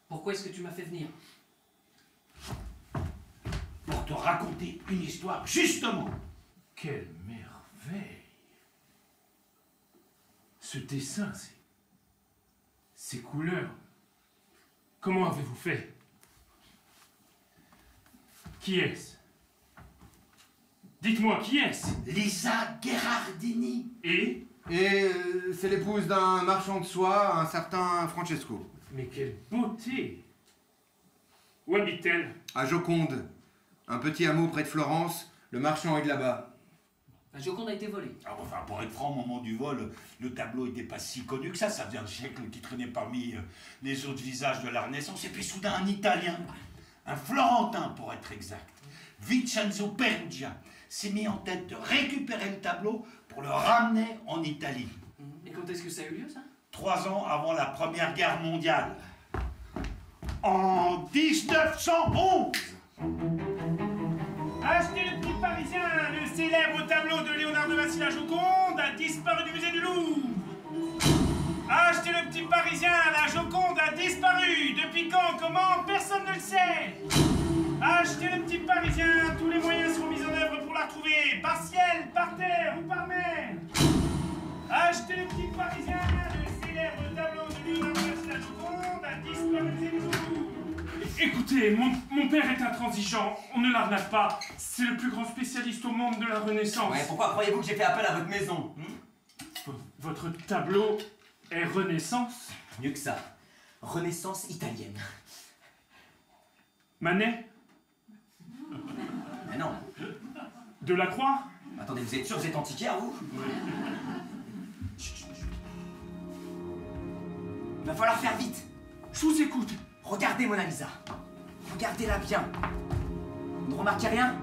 Pourquoi est-ce que tu m'as fait venir? Pour te raconter une histoire, justement. Quelle merveille! Ce dessin, ces couleurs. Comment avez-vous fait? Qui est-ce? Dites-moi, qui est-ce? Lisa Gherardini. Et c'est l'épouse d'un marchand de soie, un certain Francesco. Mais quelle beauté! Où habite-t-elle? À Joconde, un petit hameau près de Florence. Le marchand est de là-bas. La Joconde a été volée. Ah, enfin, pour être franc, au moment du vol, le tableau n'était pas si connu que ça. Ça faisait un siècle qui traînait parmi les autres visages de la Renaissance. Et puis soudain, un Italien, un Florentin pour être exact, Vincenzo Perugia, s'est mis en tête de récupérer le tableau pour le ramener en Italie. Et quand est-ce que ça a eu lieu, ça? 3 ans avant la Première Guerre mondiale. En 1911. Achetez le petit Parisien, le célèbre tableau de Léonard de Vinci la Joconde a disparu du musée du Louvre. Achetez le petit Parisien, la Joconde a disparu. Depuis quand, comment, personne ne le sait. Achetez le petit Parisien, tous les moyens seront mis en œuvre pour la retrouver, par ciel, par terre ou par mer. Achetez le petit Parisien, le célèbre tableau de Léonard de Vinci la Joconde a disparu du musée du Louvre. Écoutez, mon père est intransigeant, on ne l'arnaque pas. C'est le plus grand spécialiste au monde de la Renaissance. Ouais, pourquoi croyez-vous que j'ai fait appel à votre maison? Votre tableau est Renaissance? Mieux que ça. Renaissance italienne. Manet? Mais non. Delacroix? Attendez, vous êtes sûr que vous êtes antiquaire, vous? Chut, chut, chut. Il va falloir faire vite. Je vous écoute. Regardez Mona Lisa. Regardez-la bien. Vous ne remarquez rien?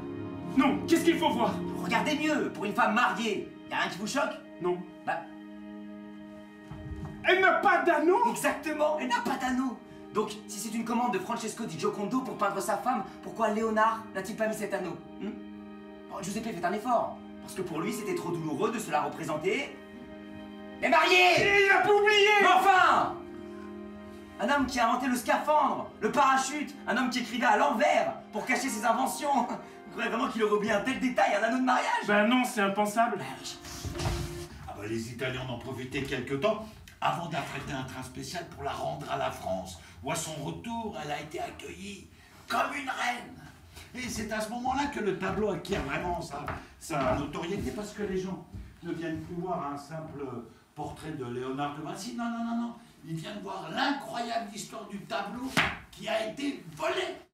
Non, qu'est-ce qu'il faut voir? Regardez mieux, pour une femme mariée. Y a rien qui vous choque? Non. Bah, Elle n'a pas d'anneau? exactement, elle n'a pas d'anneau. Donc, si c'est une commande de Francesco di Giocondo pour peindre sa femme, pourquoi Léonard n'a-t-il pas mis cet anneau? Bon, Giuseppe fait un effort. Parce que pour lui, c'était trop douloureux de se la représenter. Mais mariée! Et il a pas oublié! Mais enfin! Un homme qui a inventé le scaphandre, le parachute, un homme qui écrivait à l'envers pour cacher ses inventions. Vous croyez vraiment qu'il aurait oublié un tel détail, un anneau de mariage? Ben non, c'est impensable. Ah bah, les Italiens en ont profité quelque temps avant d'affréter un train spécial pour la rendre à la France, où à son retour, elle a été accueillie comme une reine. Et c'est à ce moment-là que le tableau acquiert vraiment sa notoriété, parce que les gens ne viennent plus voir un simple portrait de Léonard de Vinci. Non, non, non, non. Ils viennent voir l'incroyable histoire du tableau qui a été volé.